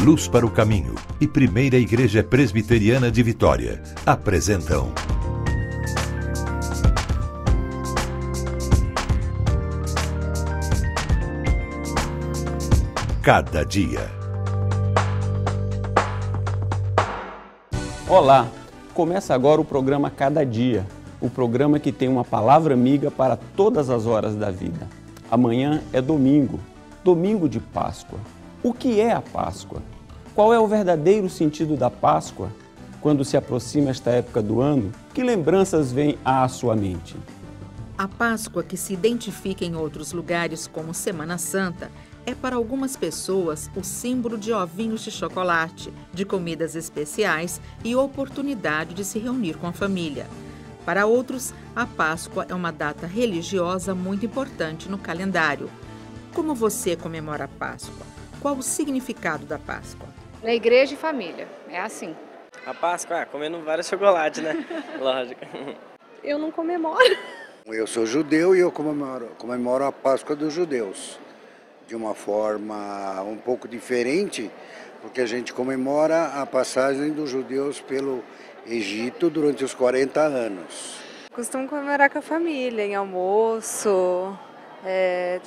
Luz para o Caminho e Primeira Igreja Presbiteriana de Vitória apresentam Cada Dia. Olá, começa agora o programa Cada Dia, o programa que tem uma palavra amiga para todas as horas da vida. Amanhã é domingo, domingo de Páscoa. O que é a Páscoa? Qual é o verdadeiro sentido da Páscoa? Quando se aproxima esta época do ano, que lembranças vêm à sua mente? A Páscoa, que se identifica em outros lugares como Semana Santa, é para algumas pessoas o símbolo de ovinhos de chocolate, de comidas especiais e oportunidade de se reunir com a família. Para outros, a Páscoa é uma data religiosa muito importante no calendário. Como você comemora a Páscoa? Qual o significado da Páscoa? Na igreja e família, é assim. A Páscoa, comendo vários chocolates, né? Lógico. Eu não comemoro. Eu sou judeu e eu comemoro a Páscoa dos judeus. De uma forma um pouco diferente, porque a gente comemora a passagem dos judeus pelo Egito durante os 40 anos. Costumo comemorar com a família, em almoço,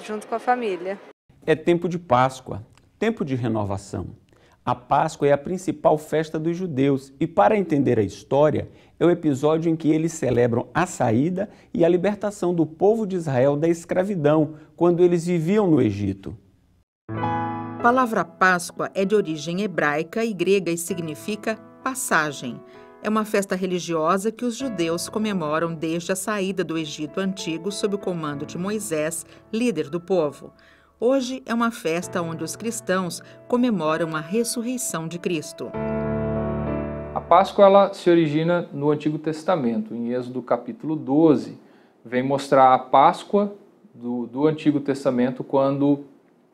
junto com a família. É tempo de Páscoa, tempo de renovação. A Páscoa é a principal festa dos judeus e, para entender a história, é o episódio em que eles celebram a saída e a libertação do povo de Israel da escravidão, quando eles viviam no Egito. A palavra Páscoa é de origem hebraica e grega e significa passagem. É uma festa religiosa que os judeus comemoram desde a saída do Egito Antigo sob o comando de Moisés, líder do povo. Hoje é uma festa onde os cristãos comemoram a ressurreição de Cristo. A Páscoa ela se origina no Antigo Testamento. Em Êxodo capítulo 12, vem mostrar a Páscoa do Antigo Testamento quando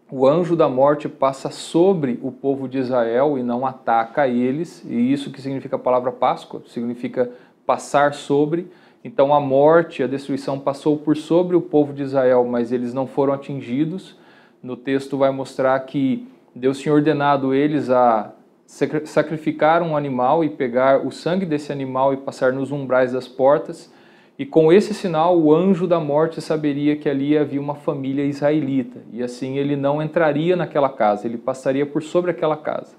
o anjo da morte passa sobre o povo de Israel e não ataca eles. E isso que significa a palavra Páscoa, significa passar sobre. Então a morte, a destruição passou por sobre o povo de Israel, mas eles não foram atingidos. No texto vai mostrar que Deus tinha ordenado eles a sacrificar um animal e pegar o sangue desse animal e passar nos umbrais das portas. E com esse sinal, o anjo da morte saberia que ali havia uma família israelita. E assim ele não entraria naquela casa, ele passaria por sobre aquela casa.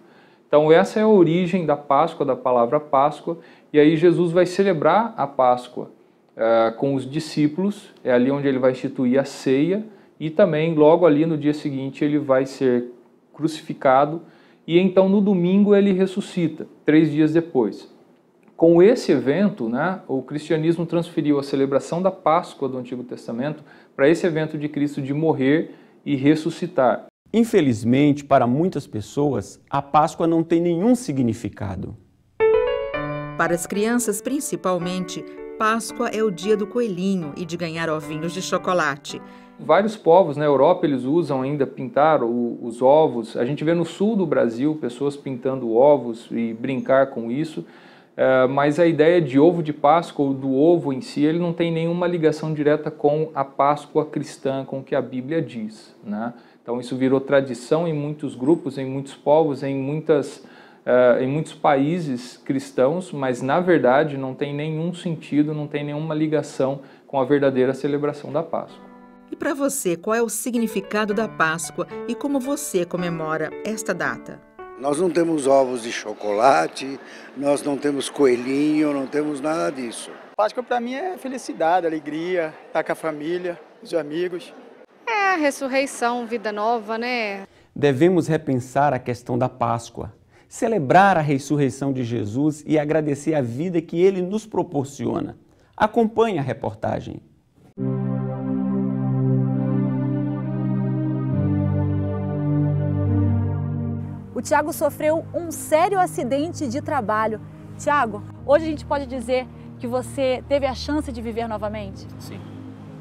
Então essa é a origem da Páscoa, da palavra Páscoa. E aí Jesus vai celebrar a Páscoa com os discípulos. É ali onde ele vai instituir a ceia. E também, logo ali no dia seguinte, ele vai ser crucificado e então no domingo ele ressuscita, 3 dias depois. Com esse evento, o cristianismo transferiu a celebração da Páscoa do Antigo Testamento para esse evento de Cristo de morrer e ressuscitar. Infelizmente, para muitas pessoas, a Páscoa não tem nenhum significado. Para as crianças, principalmente, Páscoa é o dia do coelhinho e de ganhar ovinhos de chocolate. Vários povos na Europa eles usam ainda pintar os ovos. A gente vê no sul do Brasil pessoas pintando ovos e brincar com isso, mas a ideia de ovo de Páscoa ou do ovo em si, ele não tem nenhuma ligação direta com a Páscoa cristã, com o que a Bíblia diz, né? Então isso virou tradição em muitos grupos, em muitos povos, em muitos países cristãos, mas na verdade não tem nenhum sentido, não tem nenhuma ligação com a verdadeira celebração da Páscoa. E para você, qual é o significado da Páscoa e como você comemora esta data? Nós não temos ovos de chocolate, nós não temos coelhinho, não temos nada disso. Páscoa para mim é felicidade, alegria, estar com a família, os amigos. É a ressurreição, vida nova, né? Devemos repensar a questão da Páscoa, celebrar a ressurreição de Jesus e agradecer a vida que ele nos proporciona. Acompanhe a reportagem. O Tiago sofreu um sério acidente de trabalho. Tiago, hoje a gente pode dizer que você teve a chance de viver novamente? Sim.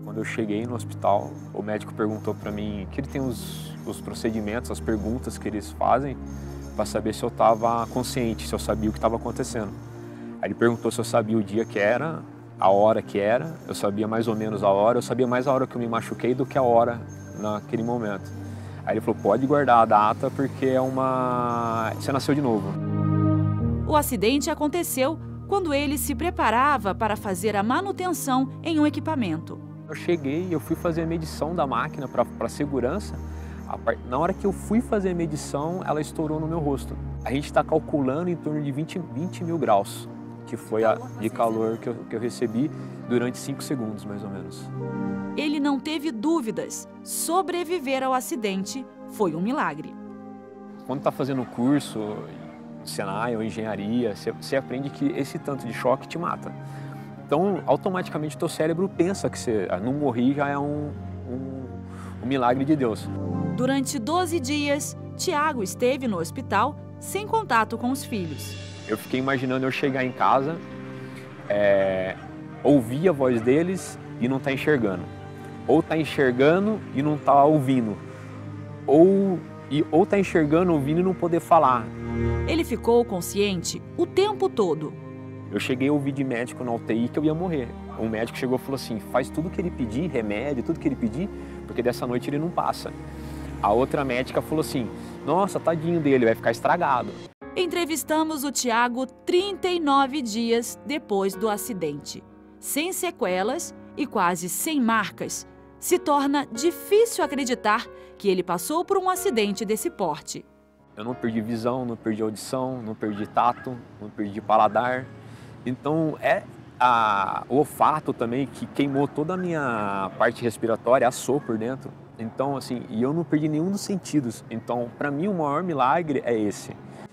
Quando eu cheguei no hospital, o médico perguntou para mim que ele tem os procedimentos, as perguntas que eles fazem para saber se eu estava consciente, se eu sabia o que estava acontecendo. Aí ele perguntou se eu sabia o dia que era, a hora que era, eu sabia mais ou menos a hora, eu sabia mais a hora que eu me machuquei do que a hora naquele momento. Aí ele falou, pode guardar a data porque você nasceu de novo. O acidente aconteceu quando ele se preparava para fazer a manutenção em um equipamento. Eu cheguei, eu fui fazer a medição da máquina para segurança. Na hora que eu fui fazer a medição, ela estourou no meu rosto. A gente está calculando em torno de 20 mil graus, que foi de calor que eu recebi durante 5 segundos, mais ou menos. Ele não teve dúvidas. Sobreviver ao acidente foi um milagre. Quando está fazendo curso, Senai ou engenharia, você aprende que esse tanto de choque te mata. Então, automaticamente, o teu cérebro pensa que você não morrer já é um milagre de Deus. Durante 12 dias, Tiago esteve no hospital sem contato com os filhos. Eu fiquei imaginando eu chegar em casa, ouvir a voz deles e não estar enxergando. Ou tá enxergando e não tá ouvindo. Ou tá enxergando, ouvindo e não poder falar. Ele ficou consciente o tempo todo. Eu cheguei a ouvir de médico na UTI que eu ia morrer. Um médico chegou e falou assim, faz tudo que ele pedir, remédio, tudo que ele pedir, porque dessa noite ele não passa. A outra médica falou assim, nossa, tadinho dele, vai ficar estragado. Entrevistamos o Tiago 39 dias depois do acidente. Sem sequelas e quase sem marcas. Se torna difícil acreditar que ele passou por um acidente desse porte. Eu não perdi visão, não perdi audição, não perdi tato, não perdi paladar. Então o olfato também, que queimou toda a minha parte respiratória, assou por dentro. Então, assim, e eu não perdi nenhum dos sentidos. Então, para mim, o maior milagre é esse.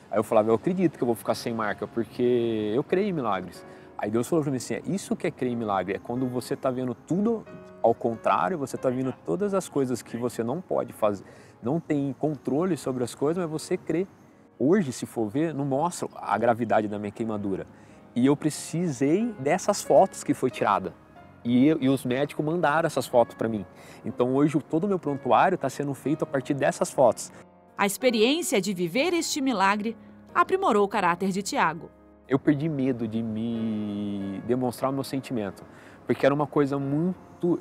Aí eu falava, eu acredito que eu vou ficar sem marca, porque eu creio em milagres. Aí Deus falou para mim assim, isso que é crer em milagre, é quando você está vendo tudo ao contrário, você está vendo todas as coisas que você não pode fazer, não tem controle sobre as coisas, mas você crê. Hoje, se for ver, não mostra a gravidade da minha queimadura. E eu precisei dessas fotos que foi tirada. E os médicos mandaram essas fotos para mim. Então hoje todo o meu prontuário está sendo feito a partir dessas fotos. A experiência de viver este milagre aprimorou o caráter de Tiago. Eu perdi medo de me demonstrar o meu sentimento, porque era uma coisa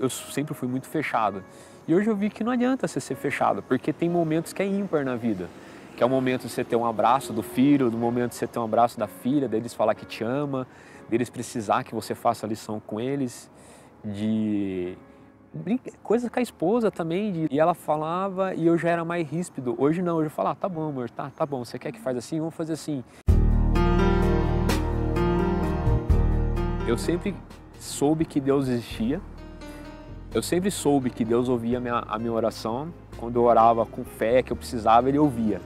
eu sempre fui muito fechado. E hoje eu vi que não adianta você ser fechado, porque tem momentos que é ímpar na vida. Que é o momento de você ter um abraço do filho, do momento de você ter um abraço da filha, deles falar que te ama, deles precisar que você faça a lição com eles, de coisa com a esposa também, e ela falava e eu já era mais ríspido. Hoje não, hoje eu falo, tá bom amor, tá bom, você quer que faz assim? Vamos fazer assim. Eu sempre soube que Deus existia, eu sempre soube que Deus ouvia a minha oração, quando eu orava com fé, que eu precisava, Ele ouvia.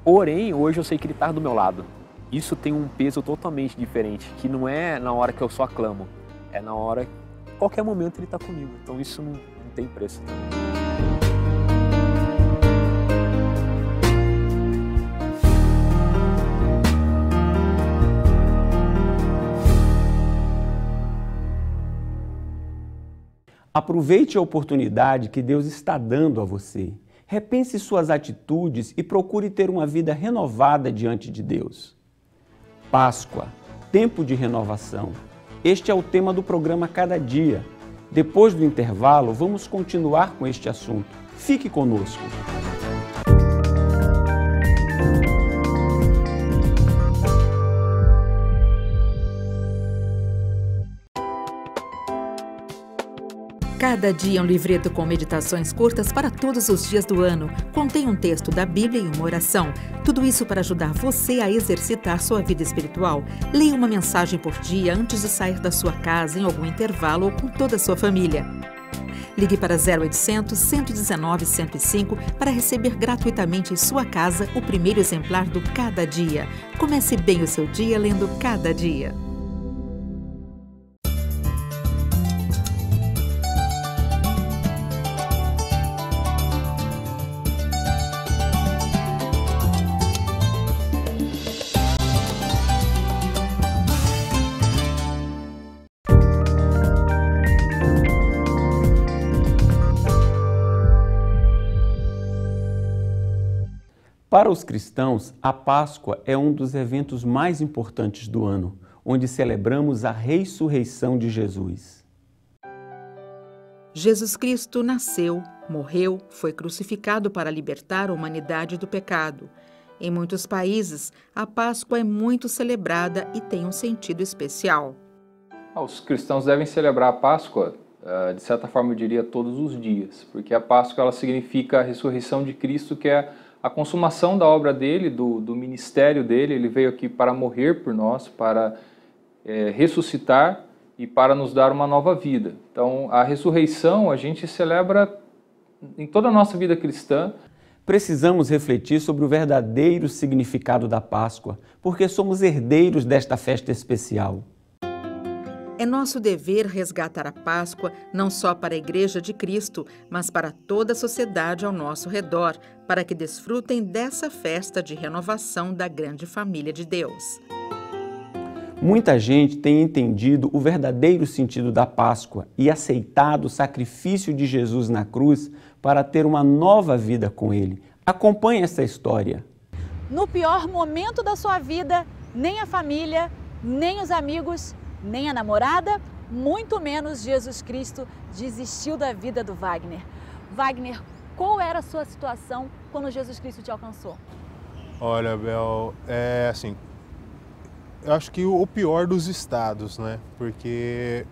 Porém, hoje eu sei que Ele está do meu lado. Isso tem um peso totalmente diferente, que não é na hora que eu só aclamo, é na hora, qualquer momento Ele está comigo. Então isso não tem preço também. Aproveite a oportunidade que Deus está dando a você. Repense suas atitudes e procure ter uma vida renovada diante de Deus. Páscoa, tempo de renovação. Este é o tema do programa Cada Dia. Depois do intervalo, vamos continuar com este assunto. Fique conosco. Cada dia é um livreto com meditações curtas para todos os dias do ano. Contém um texto da Bíblia e uma oração. Tudo isso para ajudar você a exercitar sua vida espiritual. Leia uma mensagem por dia antes de sair da sua casa, em algum intervalo ou com toda a sua família. Ligue para 0800 119 105 para receber gratuitamente em sua casa o primeiro exemplar do Cada Dia. Comece bem o seu dia lendo Cada Dia. Para os cristãos, a Páscoa é um dos eventos mais importantes do ano, onde celebramos a ressurreição de Jesus. Jesus Cristo nasceu, Morreu, foi crucificado para libertar a humanidade do pecado. Em muitos países, a Páscoa é muito celebrada e tem um sentido especial. Os cristãos devem celebrar a Páscoa, de certa forma eu diria, todos os dias, porque a Páscoa ela significa a ressurreição de Cristo, que é a consumação da obra dele, do ministério dele. Ele veio aqui para morrer por nós, para ressuscitar e para nos dar uma nova vida. Então, a ressurreição a gente celebra em toda a nossa vida cristã. Precisamos refletir sobre o verdadeiro significado da Páscoa, porque somos herdeiros desta festa especial. É nosso dever resgatar a Páscoa não só para a Igreja de Cristo, mas para toda a sociedade ao nosso redor, para que desfrutem dessa festa de renovação da grande família de Deus. Muita gente tem entendido o verdadeiro sentido da Páscoa e aceitado o sacrifício de Jesus na cruz para ter uma nova vida com Ele. Acompanhe essa história. No pior momento da sua vida, nem a família, nem os amigos, nem a namorada, muito menos Jesus Cristo desistiu da vida do Wagner. Wagner, qual era a sua situação quando Jesus Cristo te alcançou? Olha, Bel, assim, eu acho que o pior dos estados, né? Porque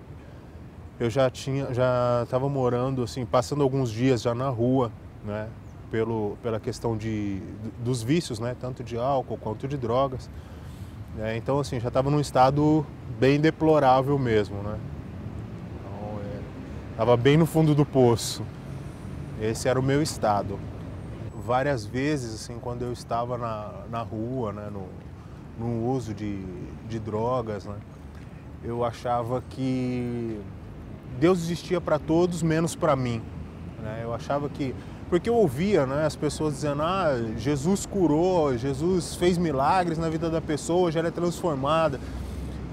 eu já estava morando, assim, passando alguns dias já na rua, né? Pela questão dos vícios, né? Tanto de álcool quanto de drogas. Então, assim, já estava num estado bem deplorável mesmo, né? Então, estava bem no fundo do poço. Esse era o meu estado. Várias vezes, assim, quando eu estava na rua, né? No uso de drogas, né? Eu achava que Deus existia para todos, menos para mim, né? Eu achava que... Porque eu ouvia, né, as pessoas dizendo, Jesus curou, Jesus fez milagres na vida da pessoa, já era transformada.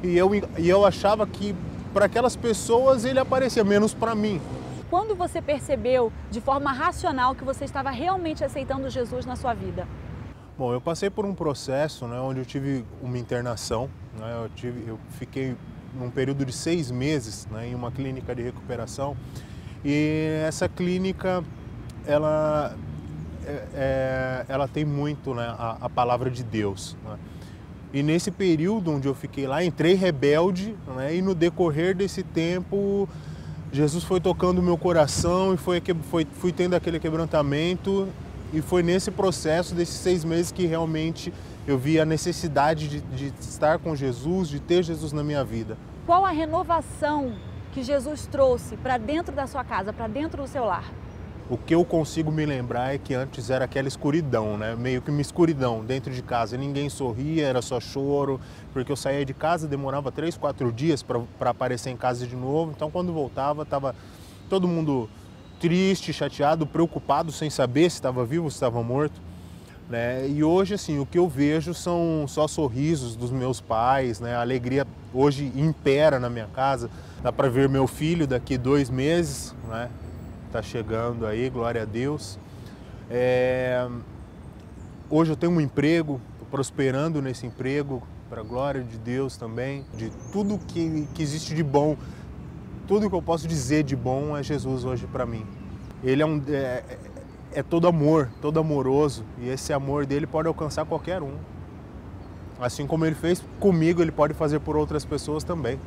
E eu achava que para aquelas pessoas ele aparecia, menos para mim. Quando você percebeu de forma racional que você estava realmente aceitando Jesus na sua vida? Bom, eu passei por um processo, né, onde eu tive uma internação, né, eu fiquei num período de 6 meses, né, em uma clínica de recuperação. E essa clínica... ela tem muito, né, a palavra de Deus, né? E nesse período onde eu fiquei lá, entrei rebelde, né, e no decorrer desse tempo, Jesus foi tocando o meu coração e fui tendo aquele quebrantamento, e foi nesse processo desses 6 meses que realmente eu vi a necessidade de estar com Jesus, de ter Jesus na minha vida. Qual a renovação que Jesus trouxe para dentro da sua casa, para dentro do seu lar? O que eu consigo me lembrar é que antes era aquela escuridão, né? Meio que uma escuridão dentro de casa. Ninguém sorria, era só choro, porque eu saía de casa, demorava 3, 4 dias para aparecer em casa de novo. Então, quando voltava, estava todo mundo triste, chateado, preocupado, sem saber se estava vivo ou se estava morto, né? E hoje, assim, o que eu vejo são só sorrisos dos meus pais, né? A alegria hoje impera na minha casa. Dá para ver meu filho daqui 2 meses, né? Está chegando aí, glória a Deus. Hoje eu tenho um emprego, estou prosperando nesse emprego, para a glória de Deus também, de tudo que existe de bom, tudo que eu posso dizer de bom é Jesus hoje para mim. Ele é todo amor, todo amoroso, e esse amor dele pode alcançar qualquer um. Assim como ele fez comigo, ele pode fazer por outras pessoas também.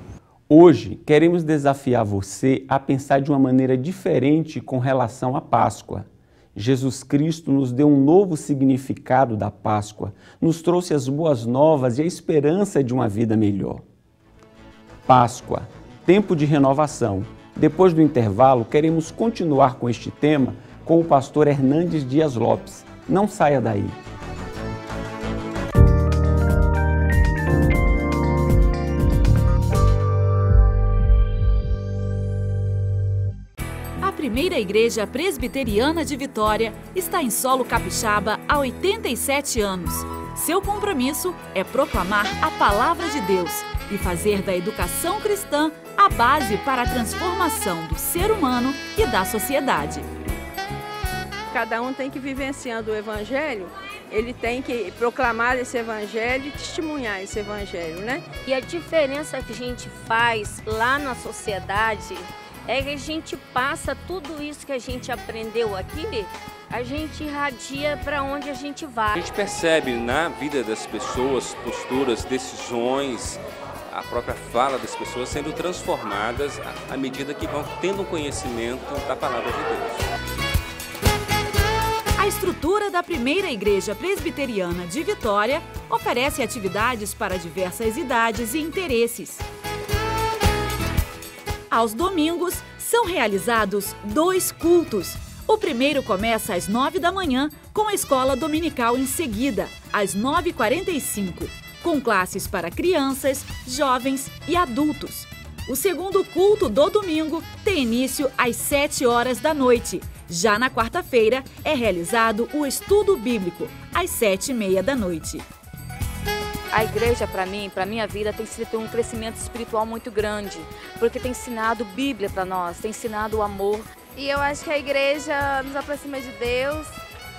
Hoje, queremos desafiar você a pensar de uma maneira diferente com relação à Páscoa. Jesus Cristo nos deu um novo significado da Páscoa, nos trouxe as boas novas e a esperança de uma vida melhor. Páscoa, tempo de renovação. Depois do intervalo, queremos continuar com este tema com o pastor Hernandes Dias Lopes. Não saia daí. A primeira igreja presbiteriana de Vitória está em solo capixaba há 87 anos. Seu compromisso é proclamar a palavra de Deus e fazer da educação cristã a base para a transformação do ser humano e da sociedade. Cada um tem que vivenciando o evangelho, ele tem que proclamar esse evangelho e testemunhar esse evangelho, né? E a diferença que a gente faz lá na sociedade é que a gente passa tudo isso que a gente aprendeu aqui, a gente irradia para onde a gente vai. A gente percebe na vida das pessoas, posturas, decisões, a própria fala das pessoas sendo transformadas à medida que vão tendo um conhecimento da palavra de Deus. A estrutura da primeira igreja presbiteriana de Vitória oferece atividades para diversas idades e interesses. Aos domingos, são realizados 2 cultos. O primeiro começa às 9 da manhã, com a escola dominical em seguida, às 9h45, com classes para crianças, jovens e adultos. O segundo culto do domingo tem início às 7 horas da noite. Já na quarta-feira, é realizado o estudo bíblico, às 7h30 da noite. A igreja, para mim, para a minha vida, tem sido um crescimento espiritual muito grande, porque tem ensinado Bíblia para nós, tem ensinado o amor. E eu acho que a igreja nos aproxima de Deus,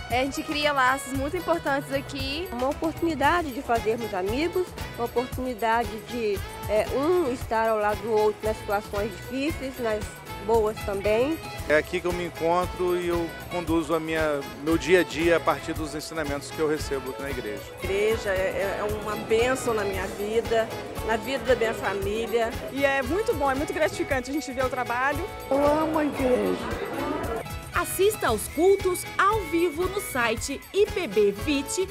a gente cria laços muito importantes aqui. Uma oportunidade de fazermos amigos, uma oportunidade de um estar ao lado do outro nas situações difíceis, nas boas também. É aqui que eu me encontro e eu conduzo meu dia a dia a partir dos ensinamentos que eu recebo na igreja. A igreja é uma bênção na minha vida, na vida da minha família. E é muito bom, é muito gratificante a gente ver o trabalho. Eu amo a igreja. Assista aos cultos ao vivo no site ipbvite.org.br.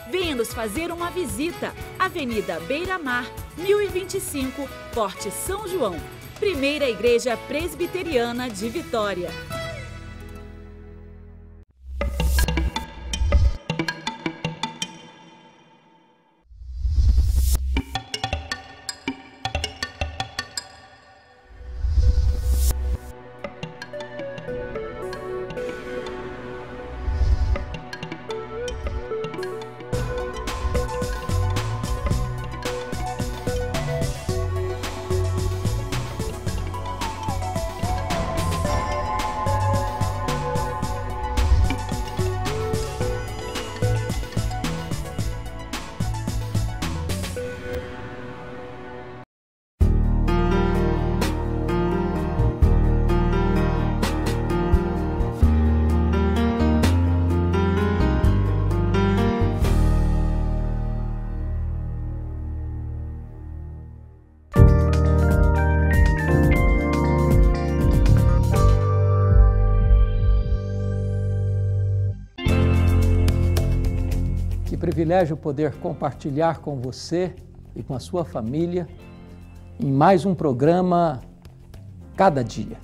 Venha nos fazer uma visita. Avenida Beira Mar, 1025, Forte São João. Primeira Igreja Presbiteriana de Vitória. Privilégio poder compartilhar com você e com a sua família em mais um programa Cada Dia.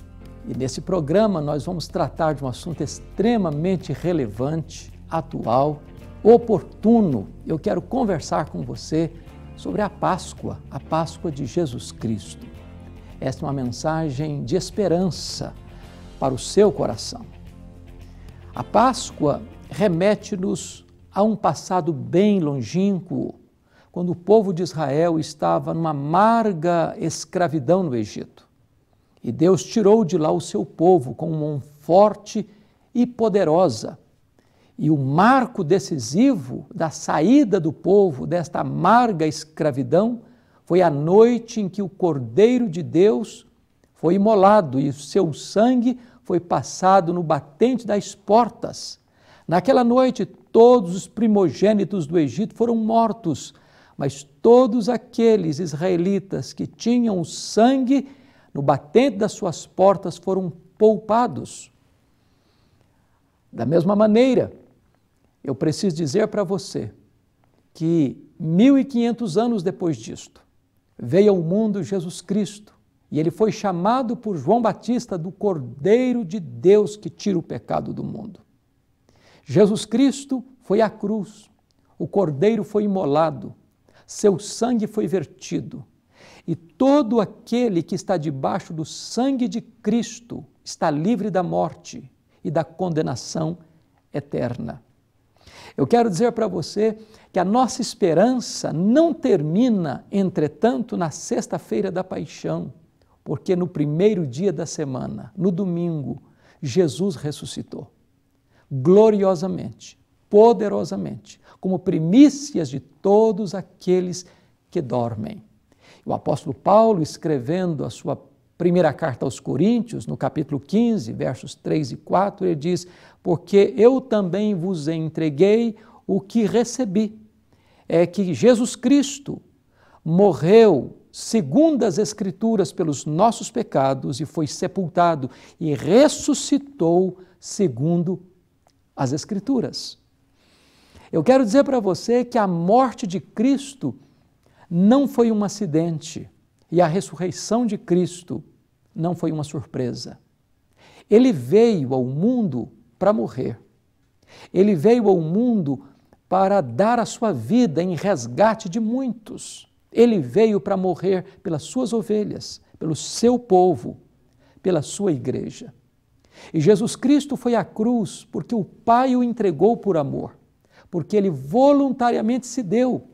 E nesse programa nós vamos tratar de um assunto extremamente relevante, atual, oportuno. Eu quero conversar com você sobre a Páscoa de Jesus Cristo. Esta é uma mensagem de esperança para o seu coração. A Páscoa remete-nos a um passado bem longínquo, quando o povo de Israel estava numa amarga escravidão no Egito. E Deus tirou de lá o seu povo com uma mão forte e poderosa. E o marco decisivo da saída do povo desta amarga escravidão foi a noite em que o Cordeiro de Deus foi imolado e o seu sangue foi passado no batente das portas. Naquela noite, todos os primogênitos do Egito foram mortos, mas todos aqueles israelitas que tinham o sangue no batente das suas portas foram poupados. Da mesma maneira, eu preciso dizer para você que 1500 anos depois disto, veio ao mundo Jesus Cristo e ele foi chamado por João Batista do Cordeiro de Deus que tira o pecado do mundo. Jesus Cristo foi à cruz, o Cordeiro foi imolado, seu sangue foi vertido e todo aquele que está debaixo do sangue de Cristo está livre da morte e da condenação eterna. Eu quero dizer para você que a nossa esperança não termina, entretanto, na sexta-feira da paixão, porque no primeiro dia da semana, no domingo, Jesus ressuscitou. Gloriosamente, poderosamente, como primícias de todos aqueles que dormem. O apóstolo Paulo, escrevendo a sua primeira carta aos Coríntios, no capítulo 15, versos 3 e 4, ele diz: porque eu também vos entreguei o que recebi, é que Jesus Cristo morreu segundo as Escrituras pelos nossos pecados e foi sepultado e ressuscitou segundo as Escrituras. Eu quero dizer para você que a morte de Cristo não foi um acidente e a ressurreição de Cristo não foi uma surpresa. Ele veio ao mundo para morrer. Ele veio ao mundo para dar a sua vida em resgate de muitos. Ele veio para morrer pelas suas ovelhas, pelo seu povo, pela sua igreja. E Jesus Cristo foi à cruz porque o Pai o entregou por amor, porque Ele voluntariamente se deu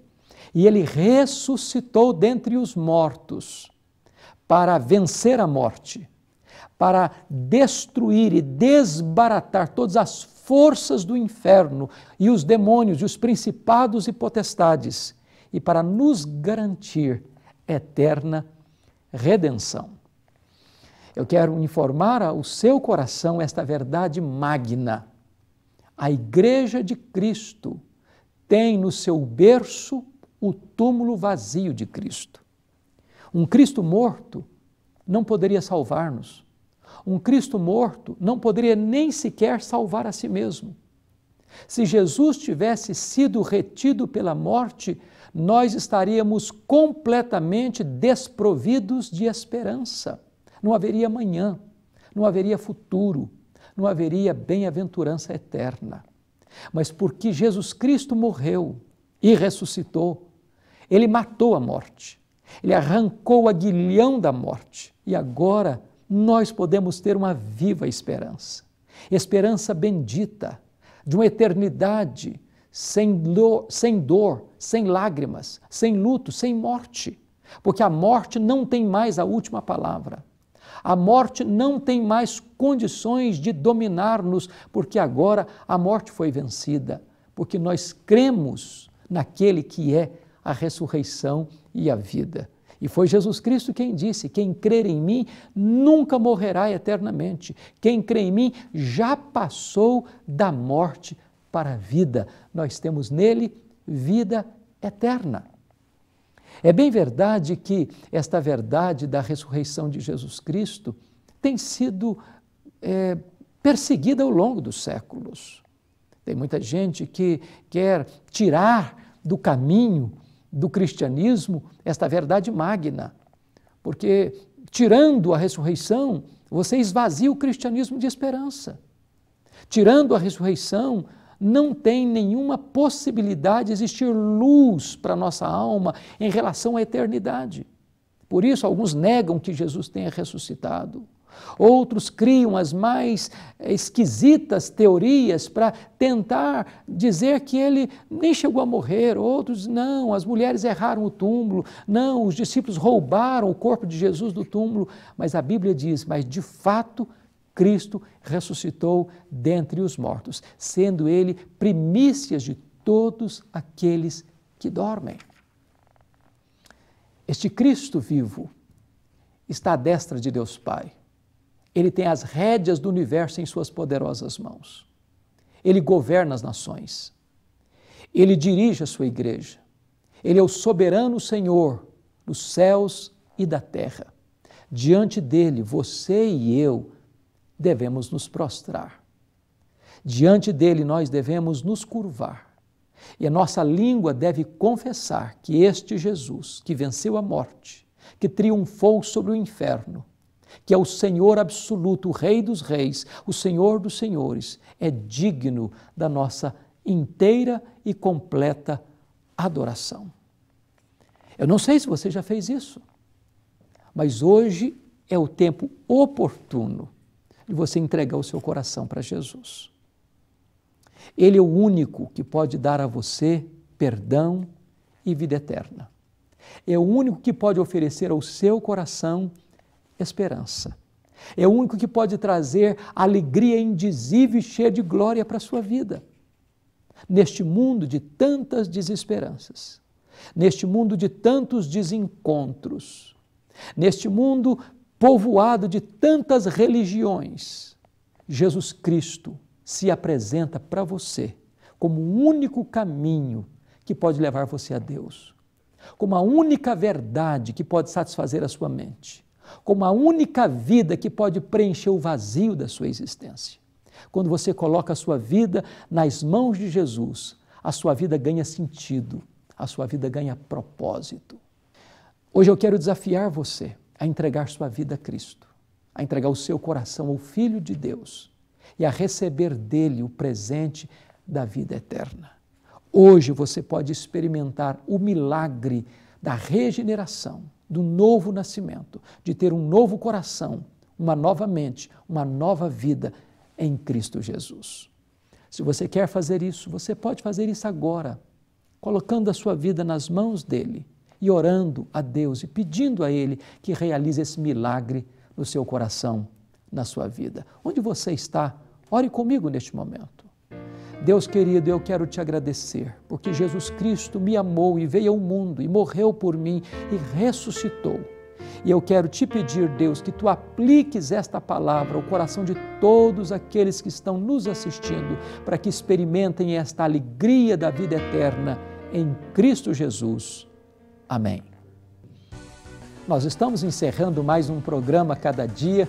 e Ele ressuscitou dentre os mortos para vencer a morte, para destruir e desbaratar todas as forças do inferno e os demônios e os principados e potestades, e para nos garantir eterna redenção. Eu quero informar ao seu coração esta verdade magna. A Igreja de Cristo tem no seu berço o túmulo vazio de Cristo. Um Cristo morto não poderia salvar-nos. Um Cristo morto não poderia nem sequer salvar a si mesmo. Se Jesus tivesse sido retido pela morte, nós estaríamos completamente desprovidos de esperança. Não haveria amanhã, não haveria futuro, não haveria bem-aventurança eterna. Mas porque Jesus Cristo morreu e ressuscitou, Ele matou a morte, Ele arrancou o aguilhão da morte e agora nós podemos ter uma viva esperança. Esperança bendita de uma eternidade sem dor, sem lágrimas, sem luto, sem morte. Porque a morte não tem mais a última palavra. A morte não tem mais condições de dominar-nos, porque agora a morte foi vencida. Porque nós cremos naquele que é a ressurreição e a vida. E foi Jesus Cristo quem disse: quem crer em mim nunca morrerá eternamente. Quem crê em mim já passou da morte para a vida. Nós temos nele vida eterna. É bem verdade que esta verdade da ressurreição de Jesus Cristo tem sido perseguida ao longo dos séculos. Tem muita gente que quer tirar do caminho do cristianismo esta verdade magna, porque tirando a ressurreição, você esvazia o cristianismo de esperança. Tirando a ressurreição, não tem nenhuma possibilidade de existir luz para a nossa alma em relação à eternidade. Por isso, alguns negam que Jesus tenha ressuscitado. Outros criam as mais esquisitas teorias para tentar dizer que ele nem chegou a morrer. Outros, não, as mulheres erraram o túmulo. Não, os discípulos roubaram o corpo de Jesus do túmulo. Mas a Bíblia diz, mas de fato, Cristo ressuscitou dentre os mortos, sendo Ele primícias de todos aqueles que dormem. Este Cristo vivo está à destra de Deus Pai. Ele tem as rédeas do universo em suas poderosas mãos. Ele governa as nações. Ele dirige a sua igreja. Ele é o soberano Senhor dos céus e da terra. Diante dele, você e eu devemos nos prostrar. Diante dele, nós devemos nos curvar. E a nossa língua deve confessar que este Jesus, que venceu a morte, que triunfou sobre o inferno, que é o Senhor absoluto, o Rei dos reis, o Senhor dos senhores, é digno da nossa inteira e completa adoração. Eu não sei se você já fez isso, mas hoje é o tempo oportuno de você entregar o seu coração para Jesus. Ele é o único que pode dar a você perdão e vida eterna. É o único que pode oferecer ao seu coração esperança. É o único que pode trazer alegria indizível e cheia de glória para a sua vida. Neste mundo de tantas desesperanças, neste mundo de tantos desencontros, neste mundo povoado de tantas religiões, Jesus Cristo se apresenta para você como o único caminho que pode levar você a Deus, como a única verdade que pode satisfazer a sua mente, como a única vida que pode preencher o vazio da sua existência. Quando você coloca a sua vida nas mãos de Jesus, a sua vida ganha sentido, a sua vida ganha propósito. Hoje eu quero desafiar você a entregar sua vida a Cristo, a entregar o seu coração ao Filho de Deus e a receber dele o presente da vida eterna. Hoje você pode experimentar o milagre da regeneração, do novo nascimento, de ter um novo coração, uma nova mente, uma nova vida em Cristo Jesus. Se você quer fazer isso, você pode fazer isso agora, colocando a sua vida nas mãos dele e orando a Deus e pedindo a Ele que realize esse milagre no seu coração, na sua vida. Onde você está, ore comigo neste momento. Deus querido, eu quero te agradecer, porque Jesus Cristo me amou e veio ao mundo e morreu por mim e ressuscitou. E eu quero te pedir, Deus, que tu apliques esta palavra ao coração de todos aqueles que estão nos assistindo, para que experimentem esta alegria da vida eterna em Cristo Jesus. Amém. Nós estamos encerrando mais um programa Cada Dia,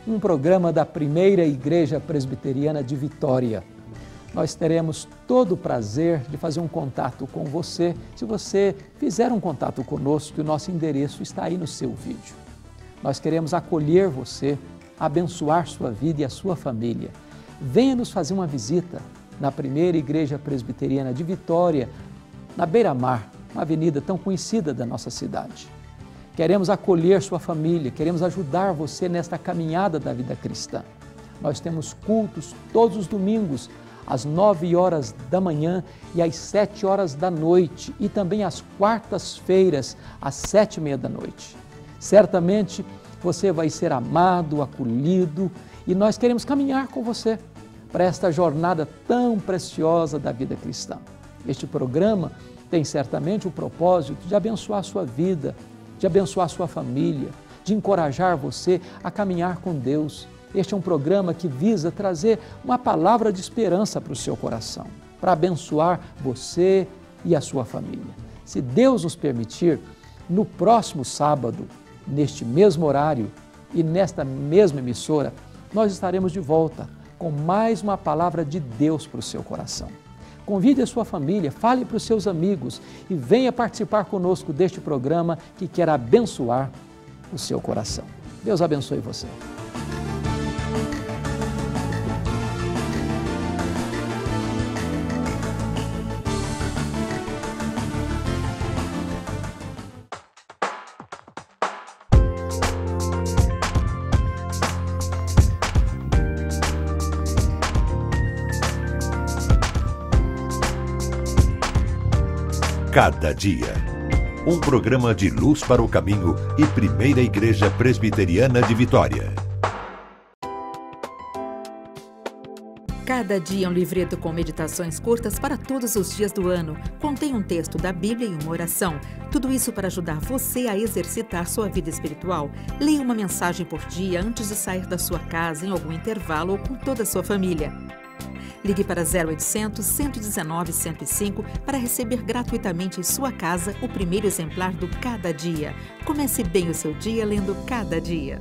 um programa da Primeira Igreja Presbiteriana de Vitória. Nós teremos todo o prazer de fazer um contato com você, se você fizer um contato conosco, o nosso endereço está aí no seu vídeo. Nós queremos acolher você, abençoar sua vida e a sua família. Venha nos fazer uma visita na Primeira Igreja Presbiteriana de Vitória, na Beira-Mar, uma avenida tão conhecida da nossa cidade. Queremos acolher sua família, queremos ajudar você nesta caminhada da vida cristã. Nós temos cultos todos os domingos, às 9 horas da manhã e às 7 horas da noite, e também às quartas-feiras, às 7h30 da noite. Certamente você vai ser amado, acolhido, e nós queremos caminhar com você para esta jornada tão preciosa da vida cristã. Este programa tem certamente o propósito de abençoar a sua vida, de abençoar a sua família, de encorajar você a caminhar com Deus. Este é um programa que visa trazer uma palavra de esperança para o seu coração, para abençoar você e a sua família. Se Deus nos permitir, no próximo sábado, neste mesmo horário e nesta mesma emissora, nós estaremos de volta com mais uma palavra de Deus para o seu coração. Convide a sua família, fale para os seus amigos e venha participar conosco deste programa que quer abençoar o seu coração. Deus abençoe você. Cada Dia. Um programa de luz para o caminho e Primeira Igreja Presbiteriana de Vitória. Cada Dia é um livreto com meditações curtas para todos os dias do ano. Contém um texto da Bíblia e uma oração. Tudo isso para ajudar você a exercitar sua vida espiritual. Leia uma mensagem por dia antes de sair da sua casa, em algum intervalo ou com toda a sua família. Ligue para 0800 119 105 para receber gratuitamente em sua casa o primeiro exemplar do Cada Dia. Comece bem o seu dia lendo Cada Dia.